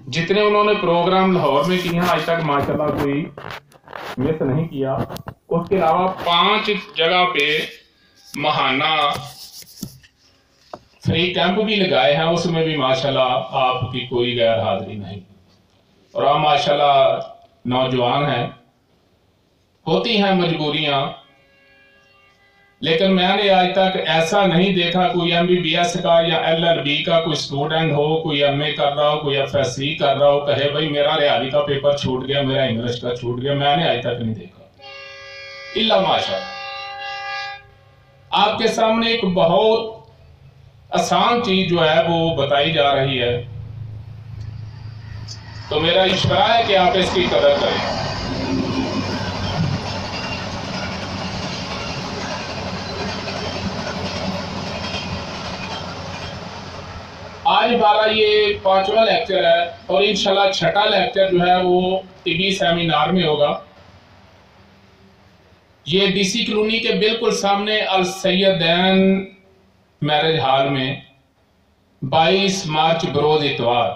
जितने उन्होंने प्रोग्राम लाहौर में किए हैं आज तक माशाल्लाह कोई मिस नहीं किया। उसके अलावा 5 जगह पे महाना फ्री कैंप भी लगाए हैं, उसमें भी माशाल्लाह आपकी कोई गैर हाजिरी नहीं। और आप माशाल्लाह नौजवान हैं, होती हैं मजबूरियां, लेकिन मैंने आज तक ऐसा नहीं देखा कोई MBBS का या LLB का कोई स्टूडेंट हो, कोई MA कर रहा हो, कोई FSC कर रहा हो, कहे भाई मेरा रियाली का पेपर छूट गया, मेरा इंग्लिश का छूट गया। मैंने आज तक नहीं देखा, इल्ला माशाल्लाह। आपके सामने एक बहुत आसान चीज जो है वो बताई जा रही है, तो मेरा इशारा है कि आप इसकी कदर करें। आज हमारा ये 5वां लेक्चर है और इंशाल्लाह 6ठा लेक्चर जो है वो तिबी सेमिनार में होगा। ये DC कॉलोनी के बिल्कुल सामने अल सैयदैन मैरिज हॉल में 22 मार्च बरोज इतवार,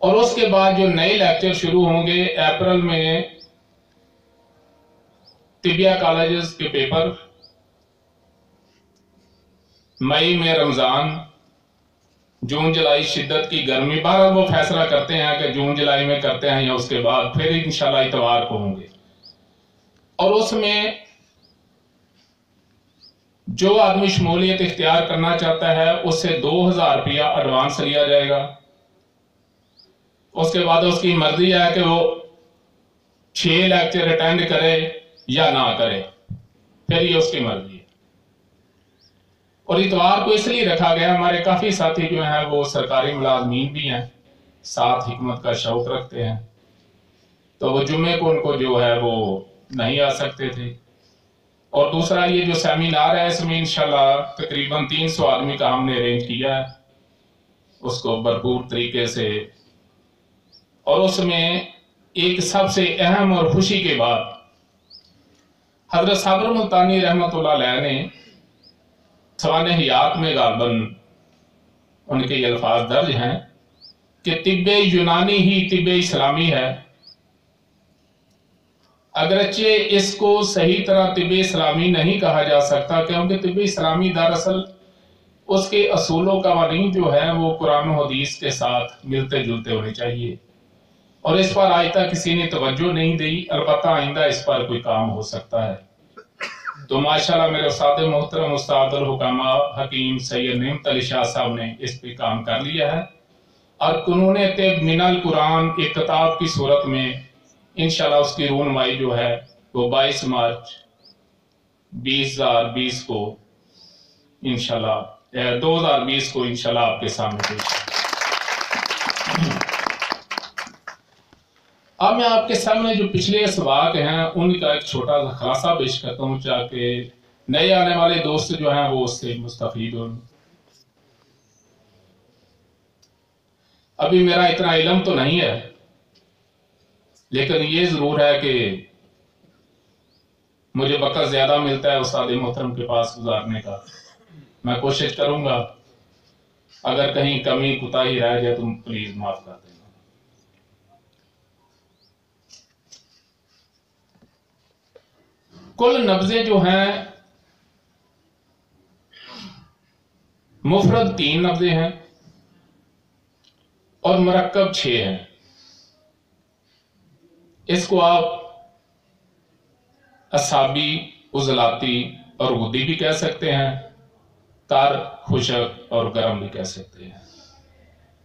और उसके बाद जो नए लेक्चर शुरू होंगे अप्रैल में तिबिया कॉलेजेस के पेपर, मई में रमजान, जून जुलाई शिद्दत की गर्मी। बहरहाल वो फैसला करते हैं कि जून जुलाई में करते हैं या उसके बाद, फिर इंशाल्लाह इतवार को होंगे। और उसमें जो आदमी शमूलियत इख्तियार करना चाहता है उससे 2000 रुपया एडवांस लिया जाएगा। उसके बाद उसकी मर्जी है कि वो 6 लेक्चर अटेंड करे या ना करे, फिर ये उसकी मर्जी है। और इतवार को इसलिए रखा गया, हमारे काफी साथी जो हैं वो सरकारी मुलाजमीन भी हैं, साथ हिकमत का शौक रखते हैं, तो वो जुम्मे को उनको जो है वो नहीं आ सकते थे। और दूसरा ये जो सेमिनार है इसमें इंशाल्लाह तकरीबन 300 आदमी का हमने अरेंज किया है, उसको भरपूर तरीके से। और उसमें एक सबसे अहम और खुशी के बाद हजरत साबर मुल्तानी रहमतुल्लाह अलैह ने सवाने हयात में गालबन उनके ये अल्फाज दर्ज हैं कि तिब्बे यूनानी ही तिब्बे इस्लामी है। अगरचे इसको सही तरह तिब्बे इस्लामी नहीं कहा जा सकता, क्योंकि तिब्बे इस्लामी दरअसल उसके असूलों कवानीन जो है वो कुरान और हदीस के साथ मिलते जुलते होने चाहिए, और इस पर आज तक किसी ने तवज्जो नहीं दी। अलबत्ता आइंदा इस पर कोई काम हो सकता है। तो माशाल्लाह मेरे उस्ताद मोहतरम उस्ताद अल हुकामा हकीम सैयद नेमत अली शाह साहब ने इस पे काम कर लिया है, और कुनूने तिब मिनल कुरान एक किताब की सूरत में इंशाल्लाह उसकी रूनमाई जो है वो 22 मार्च 2020 को इंशाल्लाह 2020 को इंशाल्लाह आपके सामने पेश। अब मैं आपके सामने जो पिछले सवाक हैं उनका एक छोटा सा खुलासा पेश करता हूँ, ताकि नए आने वाले दोस्त जो हैं वो उससे मुस्तफीद हों। अभी मेरा इतना इल्म तो नहीं है, लेकिन ये जरूर है कि मुझे वक्त ज्यादा मिलता है उस्ताद मोहतरम के पास गुजारने का। मैं कोशिश करूंगा, अगर कहीं कमी कुताही रह जाए तो प्लीज माफ कर देना। कुल नब्जे जो हैं मुफरद 3 नब्जे हैं और मुरक्कब 6 हैं। इसको आप असाबी, उजलाती और गुद्दी भी कह सकते हैं, तार, खुशक और गर्म भी कह सकते हैं।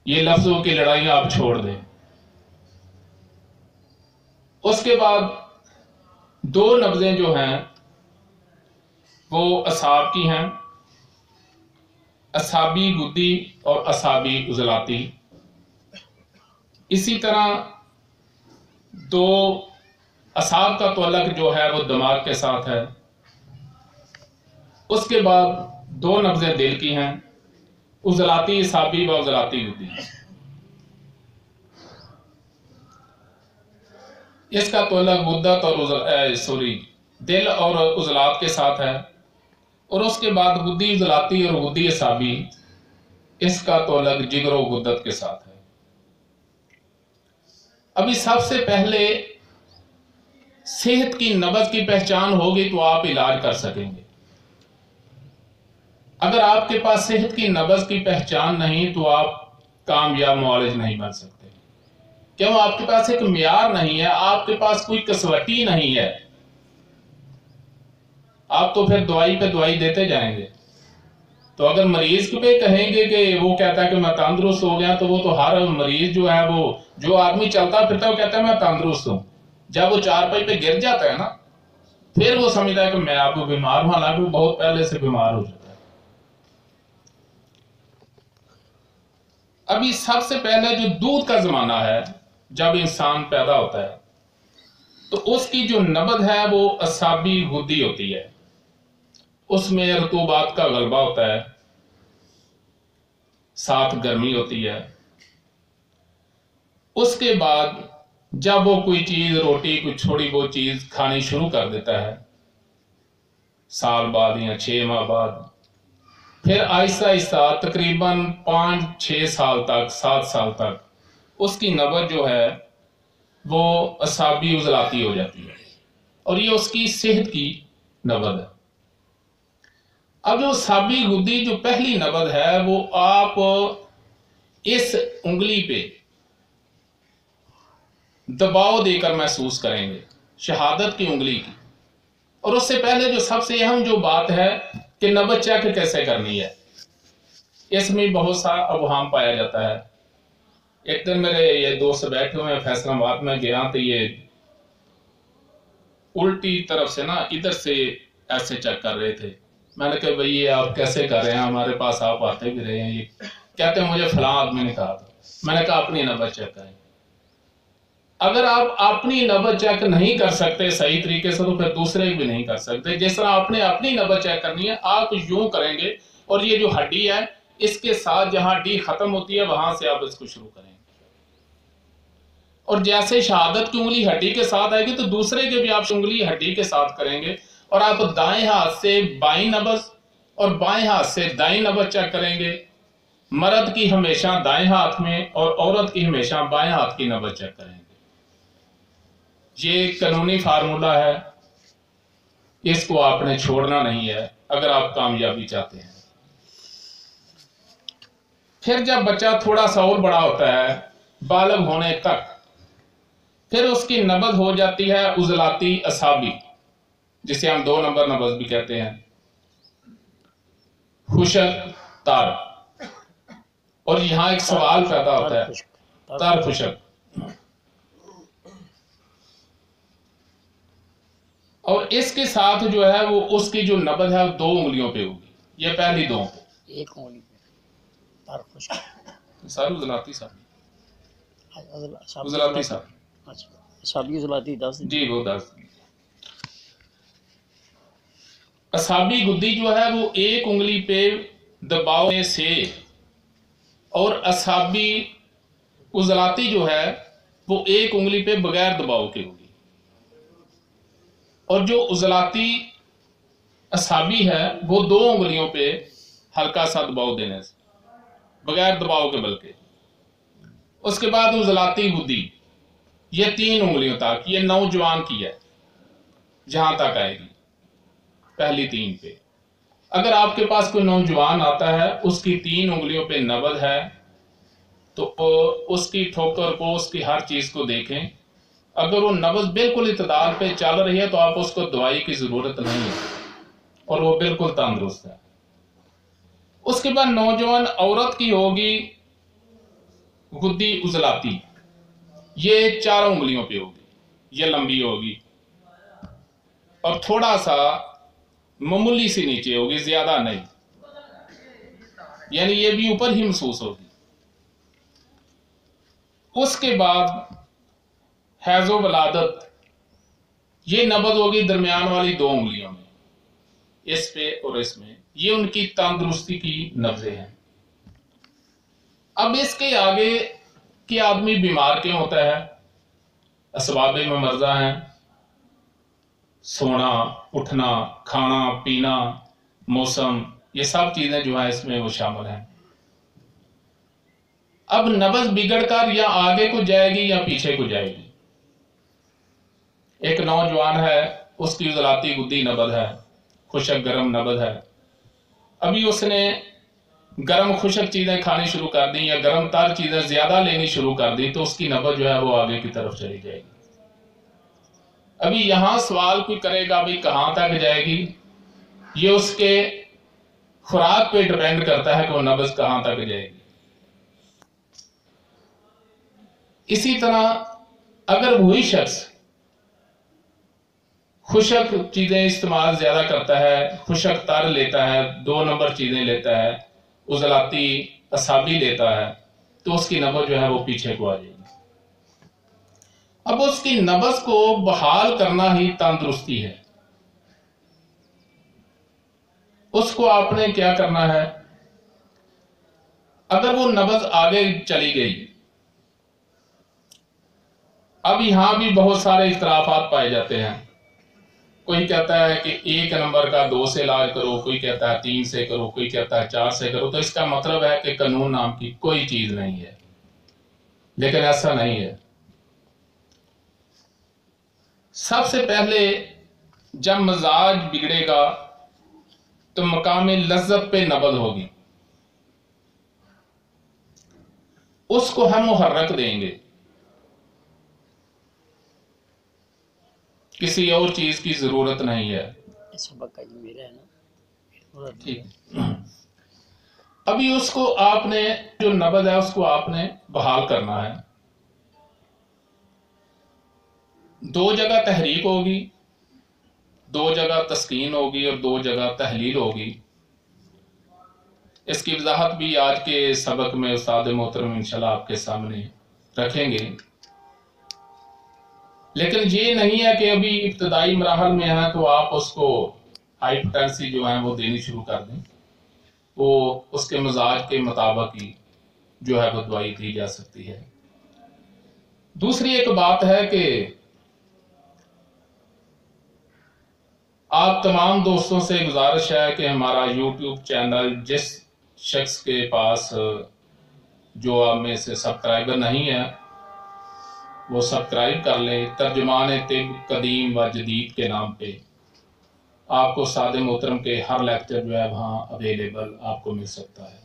ये लफ्जों की लड़ाइयां आप छोड़ दें। उसके बाद 2 नब्जें जो हैं वो असाब की हैं, असाबी गुद्दी और असाबी उजलाती। इसी तरह 2 असाब का तअल्लुक जो है वो दिमाग के साथ है। उसके बाद 2 नब्जें दिल की हैं, उजलाती असाबी व उजलाती गुद्दी। इसका तअल्लुक गुद्दत और दिल और उजलात के साथ है। और उसके बाद गुद्दी उजलाती और गुद्दी असाबी, इसका तअल्लुक जिगर और गुद्दत के साथ है। अभी सबसे पहले सेहत की नब्ज की पहचान होगी तो आप इलाज कर सकेंगे। अगर आपके पास सेहत की नब्ज की पहचान नहीं तो आप कामयाब मुआलिज नहीं बन सकते। क्यों? आपके पास एक मियार नहीं है, आपके पास कोई कसवटी नहीं है। आप तो फिर दवाई पे दवाई देते जाएंगे। तो अगर मरीज पे कहेंगे कि वो कहता है कि मैं तंदुरुस्त हो गया, तो वो तो हर मरीज जो है, वो जो आदमी चलता फिरता है वो कहता है मैं तंदुरुस्त हूं। जब वो चारपाई पे गिर जाता है ना, फिर वो समझता है कि मैं आपको बीमार हूं, हालांकि वो बहुत पहले से बीमार हो जाता है। अभी सबसे पहले जो दूध का जमाना है, जब इंसान पैदा होता है तो उसकी जो नब्ज है वो असाबी गुद्दी होती है, उसमें रतूबात का गलबा होता है, साथ गर्मी होती है। उसके बाद जब वो कोई चीज, रोटी, कुछ थोड़ी बहुत चीज खानी शुरू कर देता है, साल बाद या 6 माह बाद, फिर आहिस्ता आहिस्ता तकरीबन 5-6 साल तक, 7 साल तक उसकी नब्ज जो है वो असाबी उजलाती हो जाती है, और ये उसकी सेहत की नब्ज है। अब जो असाबी गुद्दी जो पहली नब्ज है वो आप इस उंगली पे दबाव देकर महसूस करेंगे, शहादत की उंगली की। और उससे पहले जो सबसे अहम जो बात है कि नब्ज चेक कैसे करनी है, इसमें बहुत सा अवहाम पाया जाता है। एक दिन मेरे ये दोस्त बैठे हुए हैं फैसलाबाद में, गया तो ये उल्टी तरफ से ना इधर से ऐसे चेक कर रहे थे। मैंने कहा भाई ये आप कैसे कर रहे हैं, हमारे पास आप आते भी रहे हैं। ये कहते हैं मुझे फलां आदमी ने कहा था। मैंने कहा अपनी नब्ज चेक करें। अगर आप अपनी नब्ज चेक नहीं कर सकते सही तरीके से, तो फिर दूसरे भी नहीं कर सकते। जिस तरह आपने अपनी नब्ज चेक करनी है, आप यूं करेंगे और ये जो हड्डी है इसके साथ जहां हड्डी खत्म होती है वहां से आप इसको शुरू करेंगे, और जैसे शहादत की उंगली हड्डी के साथ आएगी तो दूसरे के भी आप उंगली हड्डी के साथ करेंगे। और आप दाएं हाथ से बाईं नब्ज और बाएं हाथ से दाईं नब्ज चेक करेंगे। मर्द की हमेशा दाएं हाथ में और औरत की हमेशा बाएं हाथ की नब्ज चेक करेंगे। ये कानूनी फार्मूला है, इसको आपने छोड़ना नहीं है अगर आप कामयाबी चाहते हैं। फिर जब बच्चा थोड़ा सा और बड़ा होता है, बालग होने तक, फिर उसकी नब्ज हो जाती है उजलाती असाबी, जिसे हम 2 नंबर नब्ज भी कहते हैं, खुशक तार। और यहां एक सवाल पैदा होता है, तार खुशक। और इसके साथ जो है वो उसकी जो नब्ज है 2 उंगलियों पे होगी, ये पहली 2 पे, एक उंगली पे तार खुशक। सर उजलाती साबी, उजलाती साबी। अच्छा, असाबी उजलाती 10 जी वो 10। असाबी गुद्दी जो है वो एक उंगली पे दबाव से, और असाबी उजलाती जो है वो एक उंगली पे बगैर दबाव के होगी। और जो उजलाती असाबी है वो 2 उंगलियों पे हल्का सा दबाव देने से, बगैर दबाव के बल्कि। उसके बाद उजलाती गुद्दी, ये 3 उंगलियों तक, ये नौजवान की है, जहां तक आएगी पहली 3 पे। अगर आपके पास कोई नौजवान आता है, उसकी 3 उंगलियों पे नब्ज है, तो उसकी ठोकर को, उसकी हर चीज को देखें। अगर वो नब्ज बिल्कुल इत्तेदाल पे चल रही है तो आप उसको दवाई की जरूरत नहीं है और वो बिल्कुल तंदुरुस्त है। उसके बाद नौजवान औरत की होगी गुद्दी उजलाती, ये 4 उंगलियों पे होगी, ये लंबी होगी और थोड़ा सा मामूली सी नीचे होगी, ज्यादा नहीं, यानी ये भी ऊपर ही महसूस होगी। उसके बाद हैजो वलादत, ये नब्ज होगी दरमियान वाली 2 उंगलियों में, इस पे और इसमें, ये उनकी तंदुरुस्ती की नब्जें हैं। अब इसके आगे कि आदमी बीमार क्यों होता है, असबाबे में मर्जा हैं, सोना, उठना, खाना पीना, मौसम, ये सब चीजें जो है इसमें वो शामिल हैं। अब नब्ज बिगड़कर या आगे को जाएगी या पीछे को जाएगी। एक नौजवान है, उसकी उजलाती गुद्दी नब्ज है, खुशक गर्म नब्ज है। अभी उसने गर्म खुशक चीजें खानी शुरू कर दी या गर्म तर चीजें ज्यादा लेनी शुरू कर दी, तो उसकी नब्ज जो है वो आगे की तरफ चली जाएगी। अभी यहां सवाल कोई करेगा भाई कहां तक जाएगी, ये उसके खुराक पे डिपेंड करता है कि वो नब्ज कहां तक जाएगी। इसी तरह अगर वही शख्स खुशक चीजें इस्तेमाल ज्यादा करता है, खुशक तर लेता है, 2 नंबर चीजें लेता है, उजलाती असाबी लेता है, तो उसकी नब्ज जो है वो पीछे को आ जाएगी। अब उसकी नब्ज को बहाल करना ही तंदुरुस्ती है। उसको आपने क्या करना है, अगर वो नब्ज आगे चली गई, अब यहां भी बहुत सारे इख्तलाफात पाए जाते हैं। कोई कहता है कि 1 नंबर का 2 से इलाज करो, कोई कहता है 3 से करो, कोई कहता है 4 से करो। तो इसका मतलब है कि कानून नाम की कोई चीज नहीं है, लेकिन ऐसा नहीं है। सबसे पहले जब मिजाज बिगड़ेगा तो मकाम लज्जत पे नब्ज होगी, उसको हम मुहर्रक देंगे, किसी और चीज की जरूरत नहीं है। सबक का ये मेरा है ना, ठीक। अभी उसको आपने जो नब्ज है उसको आपने बहाल करना है। 2 जगह तहरीक होगी, 2 जगह तस्कीन होगी और 2 जगह तहलील होगी। इसकी वजाहत भी आज के सबक में उस्ताद मोहतरम इंशाल्लाह आपके सामने रखेंगे। लेकिन ये नहीं है कि अभी इब्तदाई मराहल में है तो आप उसको हाइपोटेंसी जो है वो देनी शुरू कर दें। वो उसके मिजाज के मुताबिक ही जो है वो दवाई दी जा सकती है। दूसरी एक बात है कि आप तमाम दोस्तों से गुजारिश है कि हमारा YouTube चैनल जिस शख्स के पास जो आप में से सब्सक्राइबर नहीं है वो सब्सक्राइब कर लें। तर्जुमान तिब कदीम व जदीद के नाम पे आपको सादे मोहतरम के हर लेक्चर जो है वहाँ अवेलेबल आपको मिल सकता है।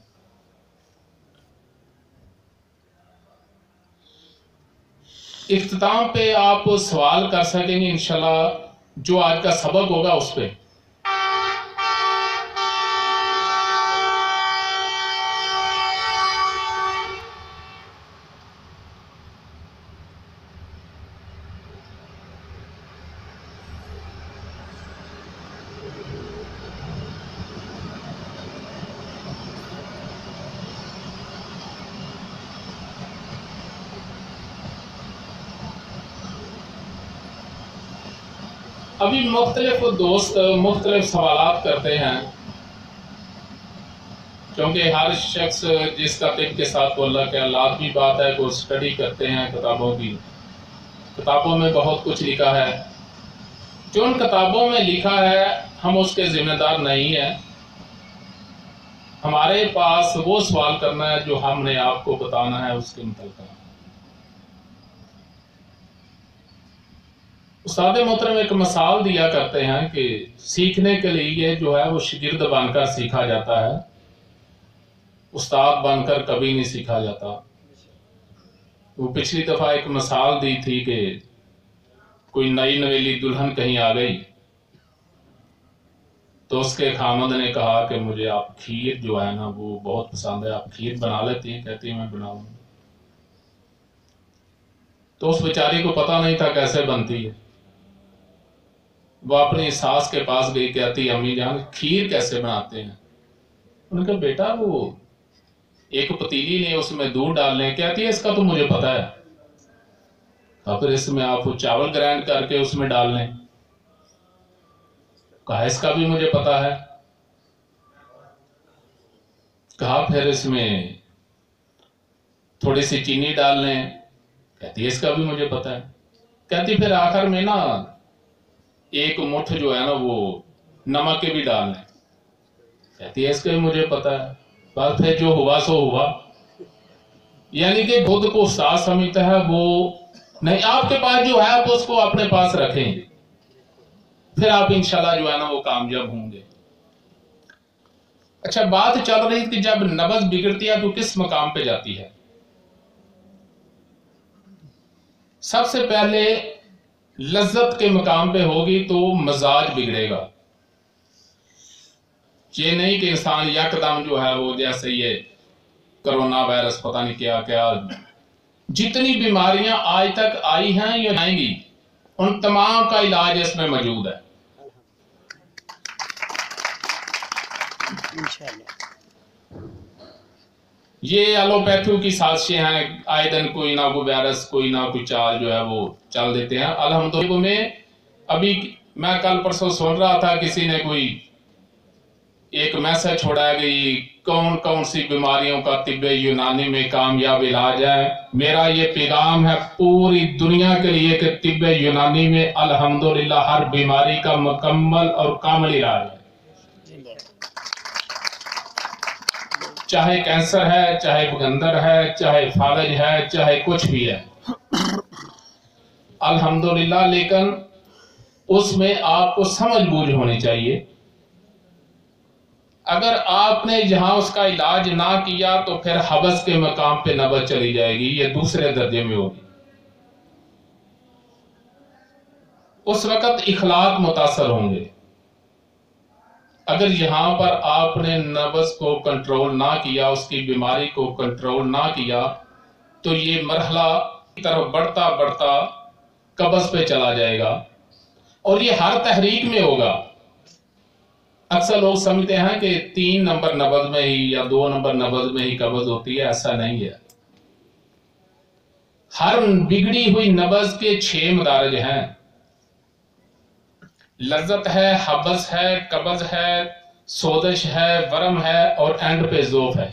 इख्तिताम पे आप सवाल कर सकेंगे इंशाल्लाह, जो आज का सबक होगा उस पर। अभी मुख्तलिफ दोस्त मुख्तलिफ सवालात करते हैं, क्योंकि हर शख्स जिसका तिब के साथ बोला क्या लाजमी बात है वो स्टडी करते हैं किताबों की। किताबों में बहुत कुछ लिखा है, जो उन किताबों में लिखा है हम उसके जिम्मेदार नहीं हैं। हमारे पास वो सवाल करना है जो हमने आपको बताना है उसके मुताबिक। उस्ताद मोहतरम एक मिसाल दिया करते हैं कि सीखने के लिए जो है वो शागिर्द बनकर सीखा जाता है, उस्ताद बनकर कभी नहीं सीखा जाता। वो पिछली दफा एक मिसाल दी थी कि कोई नई नवेली दुल्हन कहीं आ गई तो उसके खामद ने कहा कि मुझे आप खीर जो है ना वो बहुत पसंद है, आप खीर बना लेती हैं? कहती है मैं बनाऊं। तो उस बेचारी को पता नहीं था कैसे बनती है। वो अपनी सास के पास गई, कहती अम्मी जान खीर कैसे बनाते हैं? उन्होंने कहा बेटा वो एक पतीली ने उसमें दूध डालने। कहती है इसका तो मुझे पता है। तो फिर इसमें आप चावल ग्राइंड करके उसमें डाल लें। कहा इसका भी मुझे पता है। कहा फिर इसमें थोड़ी सी चीनी डाल लें। कहती है इसका भी मुझे पता है। कहती फिर आखिर में ना एक मुठ जो है ना वो नमक के भी डाल लें। कहती है इसका भी मुझे पता है। बस फिर जो हुआ सो हुआ। यानी कि खुद को उस्ताद समझता है वो नहीं। आपके पास जो है आप उसको अपने पास रखें, फिर आप इंशाल्लाह जो है ना वो कामयाब होंगे। अच्छा, बात चल रही थी जब नब्ज बिगड़ती है तो किस मकाम पे जाती है। सबसे पहले लज्जत के मकाम पे होगी तो मजाज बिगड़ेगा। ये नहीं कि इंसान यकदम जो है वो जैसे ये कोरोना वायरस पता नहीं क्या क्या जितनी बीमारियां आज तक आई हैं या आएंगी उन तमाम का इलाज इसमें मौजूद है इंशाल्लाह। ये एलोपैथी की साजिशें हैं, आए दिन कोई ना कोई वायरस कोई ना कोई चाल जो है वो चल देते हैं। अल्हम्दुलिल्लाह में अभी मैं कल परसों सुन रहा था किसी ने कोई एक मैसेज छोड़ा है कि कौन कौन सी बीमारियों का तिब्बे यूनानी में कामयाब इलाज है। मेरा ये पैगाम है पूरी दुनिया के लिए कि तिब्बे यूनानी में अल्हम्दुलिल्लाह हर बीमारी का मुकम्मल और कामिल इलाज है। चाहे कैंसर है, चाहे बगंदर है, चाहे फालज है, चाहे कुछ भी है अल्हम्दुलिल्लाह। लेकिन उसमें आपको समझ बूझ होनी चाहिए। अगर आपने जहां उसका इलाज ना किया तो फिर हबस के मकाम पे नबज चली जाएगी, ये दूसरे दर्जे में होगी। उस वक्त इखलाक मुतासर होंगे। अगर यहां पर आपने नब्ज को कंट्रोल ना किया, उसकी बीमारी को कंट्रोल ना किया, तो ये मरहला की तरफ बढ़ता बढ़ता कब्ज पे चला जाएगा और ये हर तहरीक में होगा। अक्सर लोग समझते हैं कि 3 नंबर नब्ज में ही या 2 नंबर नब्ज में ही कब्ज होती है, ऐसा नहीं है। हर बिगड़ी हुई नब्ज के 6 मदारज हैं। लज्जत है, हबस है, कब्ज है, सोदश है, वरम है और एंड पे ज़ोफ है।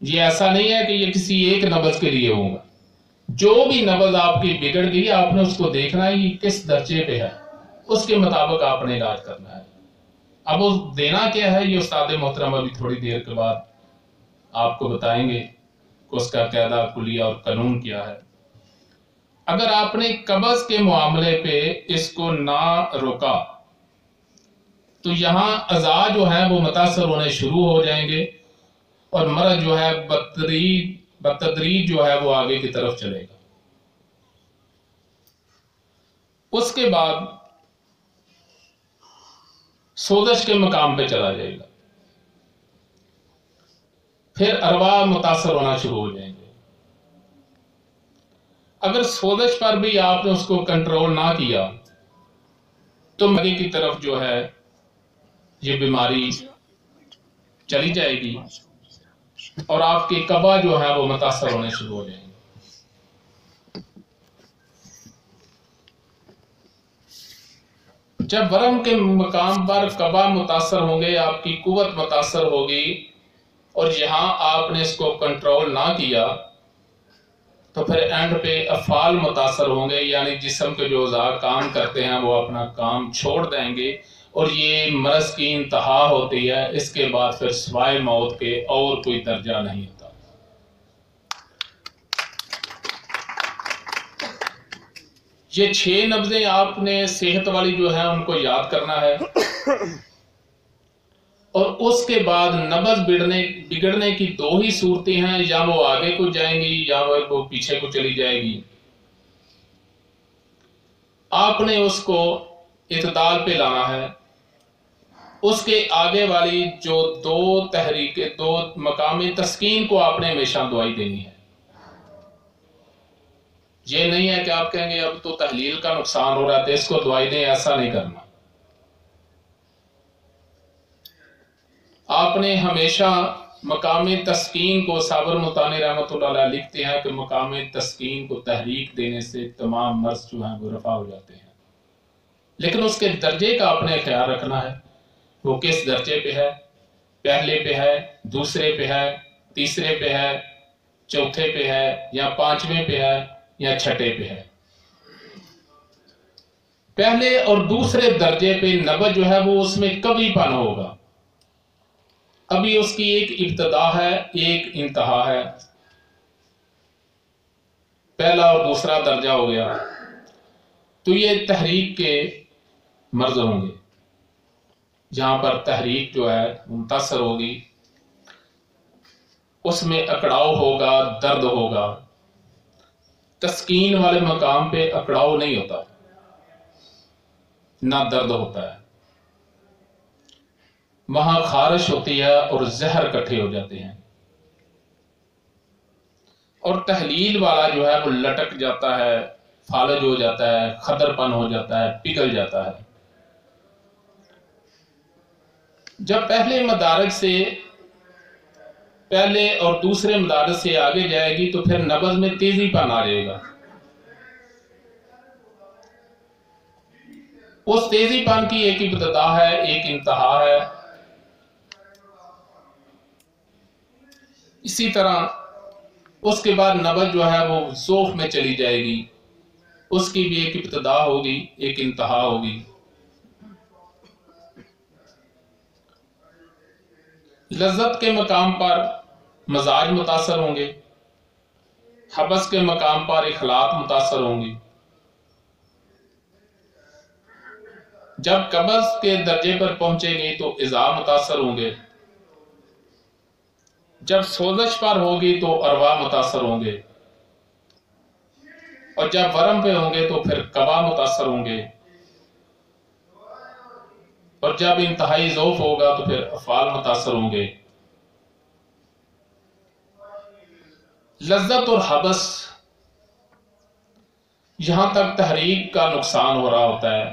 ये ऐसा नहीं है कि ये किसी एक नब्ज के लिए होगा। जो भी नब्ज आपकी बिगड़ गई आपने उसको देखना है कि किस दर्जे पे है, उसके मुताबिक आपने इलाज करना है। अब वो देना क्या है ये उस्ताद मोहतरम अभी थोड़ी देर के बाद आपको बताएंगे कि उसका कायदा कुलिया और कानून क्या है। अगर आपने कब्ज के मामले पे इसको ना रोका तो यहां अज़ा जो है वो मुतासर होने शुरू हो जाएंगे और मर्ज जो है बतदरीज जो है वो आगे की तरफ चलेगा। उसके बाद सोदश के मकाम पे चला जाएगा, फिर अरवा मुतासर होना शुरू हो जाएंगे। अगर सोदश पर भी आपने उसको कंट्रोल ना किया तो आगे की तरफ जो है ये बीमारी चली जाएगी और आपके कबा जो है वो मुतासर होने शुरू हो जाएंगे। जब वरम के मकाम पर कबा मुतासर होंगे, आपकी कुव्वत मुतासर होगी और यहां आपने इसको कंट्रोल ना किया तो फिर एंड पे अफाल मुतासर होंगे, यानी जिस्म के जो औज़ा काम करते हैं वो अपना काम छोड़ देंगे और ये मर्ज की इंतहा होती है। इसके बाद फिर सिवाय मौत के और कोई दर्जा नहीं होता। ये 6 नब्जें आपने सेहत वाली जो है उनको याद करना है और उसके बाद नब्ज बिगड़ने की 2 ही सूरतें हैं, या वो आगे को जाएंगी या वो पीछे को चली जाएगी। आपने उसको इत्दाल पे लाना है। उसके आगे वाली जो 2 मकामी तस्कीन को आपने हमेशा दुआई देनी है। ये नहीं है कि आप कहेंगे अब तो तहलील का नुकसान हो रहा है तो इसको दुआई दें, ऐसा नहीं करना। आपने हमेशा मकामी तस्कीन को, साबर मुतानी रहमतुल्लाह अलैह लिखते हैं कि मकामी तस्कीन को तहरीक देने से तमाम मर्ज जो हैं वो रफा हो जाते हैं। लेकिन उसके दर्जे का आपने ख्याल रखना है, वो किस दर्जे पे है, पहले पे है, दूसरे पे है, तीसरे पे है, चौथे पे है या 5वें पे है या 6ठे पे है। पहले और दूसरे दर्जे पे नब्ज जो है वो उसमें कवीपन होगा। अभी उसकी एक इब्तदा है, एक इंतहा है, पहला और दूसरा दर्जा हो गया। तो ये तहरीक के मर्ज होंगे, जहां पर तहरीक जो है मुतासर होगी, उसमें अकड़ाव होगा, दर्द होगा। तस्कीन वाले मकाम पे अकड़ाव नहीं होता, ना दर्द होता है। वहां खारिश होती है और जहर इकट्ठे हो जाते हैं। और तहलील वाला जो है वो लटक जाता है, फालज हो जाता है, खदरपन हो जाता है, पिघल जाता है। जब पहले मदारज से, पहले और दूसरे मदारज से आगे जाएगी तो फिर नब्ज में तेजीपन आ जाएगा। उस तेजीपन की एक इब्तदा है, एक इंतहा है। इसी तरह उसके बाद नब्ज जो है वो ज़ौफ़ में चली जाएगी, उसकी भी एक इब्तदा होगी, एक इंतहा होगी। लज्जत के मकाम पर मजाज मुतासर होंगे, हबस के मकाम पर इखलाक मुतासर होंगी। जब कब्ज़ के दर्जे पर पहुंचेगी तो इज़ा मुतासर होंगे, जब सोजश पर होगी तो अरवा मुतासर होंगे, और जब वरम पे होंगे तो फिर कबा मुतासर होंगे, और जब इंतहाई ज़ौफ़ होगा तो फिर अफ़आल मुतासर होंगे। लज्जत और हबस, यहां तक तहरीक का नुकसान हो रहा होता है,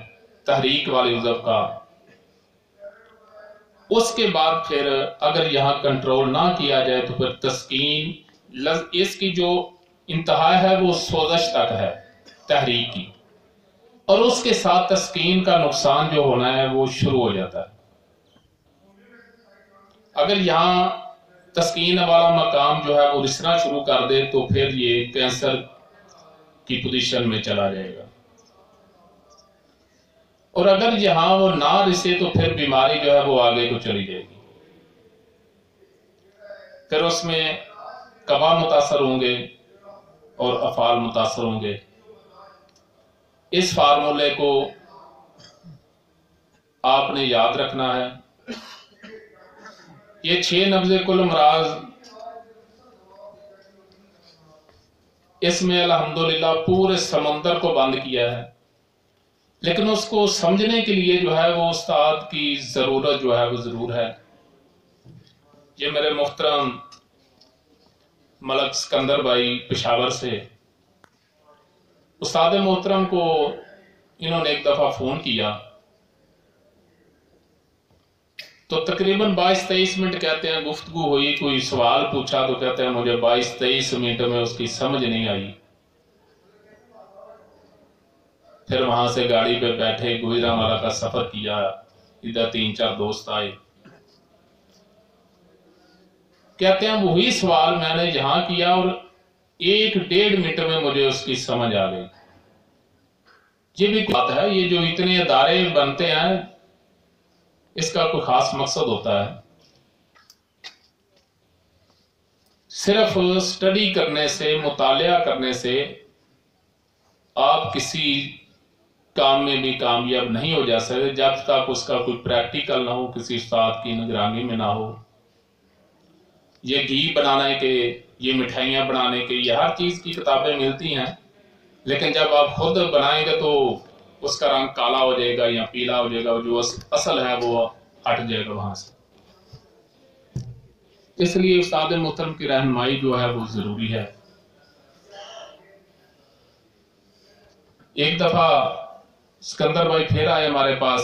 तहरीक वाले उज़व का। उसके बाद फिर अगर यहां कंट्रोल ना किया जाए तो फिर तस्कीन, इसकी जो इंतहा है वो सोजश तक है तहरीक की, और उसके साथ तस्कीन का नुकसान जो होना है वो शुरू हो जाता है। अगर यहां तस्कीन वाला मकाम जो है वो रिसना शुरू कर दे तो फिर ये कैंसर की पोजीशन में चला जाएगा, और अगर यहां वो ना रिसे तो फिर बीमारी जो है वो आगे को चली जाएगी। फिर उसमें कबा मुतासर होंगे और अफाल मुतासर होंगे। इस फार्मूले को आपने याद रखना है। ये 6 नब्ज़े कुल अमराज, इसमें अल्हम्दुलिल्लाह पूरे समंदर को बंद किया है, लेकिन उसको समझने के लिए जो है वो उस्ताद की ज़रूरत जो है वो ज़रूर है। ये मेरे मुहतरम मलक सिकंदर भाई पेशावर से, उस्ताद मोहतरम को इन्होंने एक दफ़ा फ़ोन किया तो तकरीबन 22-23 मिनट कहते हैं गुफ्तगू हुई। कोई सवाल पूछा तो कहते हैं मुझे 22-23 मिनट में उसकी समझ नहीं आई। फिर वहां से गाड़ी पे बैठे, गुजरांवाला का सफर किया, इधर 3-4 दोस्त आए, कहते हैं वही सवाल मैंने यहां किया और 1-1.5 मिनट में मुझे उसकी समझ आ गई। ये भी बात है, ये जो इतने अदारे बनते हैं इसका कोई खास मकसद होता है। सिर्फ स्टडी करने से, मुतालिया करने से आप किसी काम में भी कामयाब नहीं हो जा सकते जब तक उसका कोई प्रैक्टिकल ना हो, किसी उस्ताद की निगरानी में ना हो। ये घी बनाने के, ये मिठाइयाँ बनाने के, ये हर चीज़ की किताबें मिलती हैं, लेकिन जब आप खुद बनाएंगे तो उसका रंग काला हो जाएगा या पीला हो जाएगा, जो असल है वो हट जाएगा वहां से। इसलिए उस्ताद मोहतरम की रहनुमाई जो है वो ज़रूरी है। एक दफ़ा सिकंदर भाई फिर आए हमारे पास,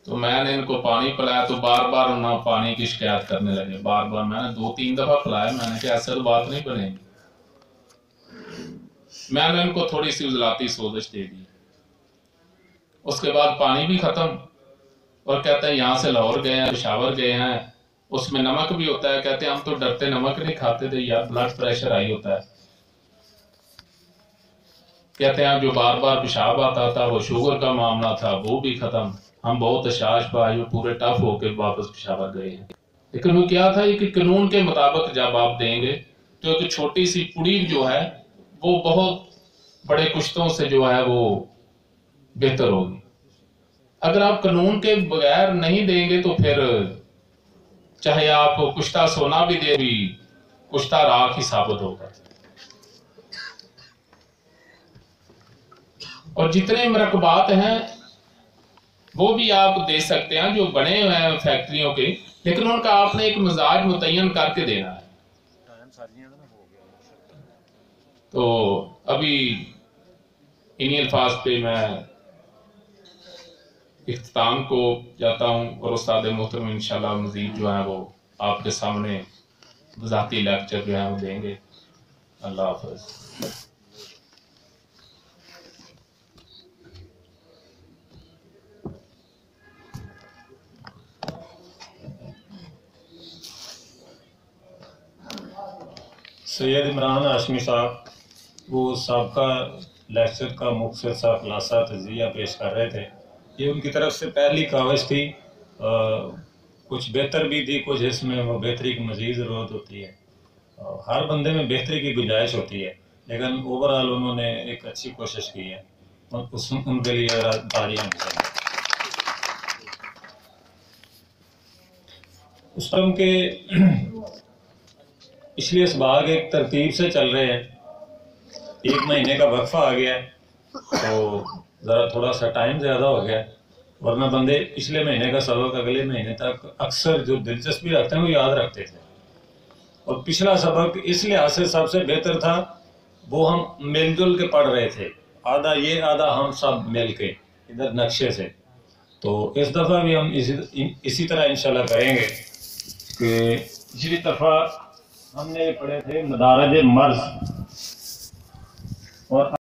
तो मैंने इनको पानी पिलाया तो बार बार उन्होंने पानी की शिकायत करने लगे। बार बार मैंने 2-3 दफ़ा पिलाया, मैंने कहा ऐसे तो बात नहीं बनेगी। मैंने इनको थोड़ी सी उजलाती सोजिश दे दी, उसके बाद पानी भी ख़त्म, और कहते हैं यहाँ से लाहौर गए हैं, पेशावर गए हैं, उसमें नमक भी होता है। कहते हैं हम तो डरते नमक नहीं खाते थे यार, ब्लड प्रेशर हाई होता है। कहते हैं जो बार बार पेशाब आता था वो शुगर का मामला था, वो भी खत्म। हम बहुत अशाश बाज में पूरे टफ होकर वापस पेशावर गए हैं। लेकिन वो क्या था कि कानून के मुताबिक जब आप देंगे तो एक छोटी सी पुड़ी जो है वो बहुत बड़े कुश्तों से जो है वो बेहतर होगी। अगर आप कानून के बगैर नहीं देंगे तो फिर चाहे आप कुश्ता सोना भी दे भी कुश्ता राख ही साबित होगा। और जितने मरकबात हैं वो भी आप दे सकते हैं जो बने हुए हैं फैक्ट्रियों के, लेकिन उनका आपने एक मिजाज मुतय्यन करके देना है। तो अभी इन्हीं अल्फाज पे मैं इख्तिताम को जाता हूँ और उस्ताद मोहतरम इंशाल्लाह मज़ीद जो है वो आपके सामने ज़ाती लेक्चर जो है वो देंगे। अल्लाह हाफ़िज़। सैयद इमरान हाशमी साहब वो सबका लेक्चर का मुख्तसर सा खुलासा तज़िया पेश कर रहे थे। ये उनकी तरफ से पहली काविश थी। कुछ बेहतर भी थी, कुछ इसमें वो बेहतरी की मज़ीद ज़रूरत होती है। हर बंदे में बेहतरी की गुंजाइश होती है, लेकिन ओवरऑल उन्होंने एक अच्छी कोशिश की है, उनके लिए तालियां चाहिए। उस टाइम के पिछले इसबाग एक तरतीब से चल रहे हैं। 1 महीने का वक्फा आ गया है तो ज़रा थोड़ा सा टाइम ज़्यादा हो गया, वरना बंदे पिछले महीने का सबक अगले महीने तक अक्सर जो दिलचस्पी रखते हैं वो याद रखते थे। और पिछला सबक इस लिहाज से सबसे बेहतर था, वो हम मिलजुल के पढ़ रहे थे, आधा ये आधा हम सब मिल के इधर नक्शे से। तो इस दफ़ा भी हम इसी तरह इंशाल्लाह करेंगे कि पिछली दफ़ा हमने पढ़े थे मदारज मर्ज और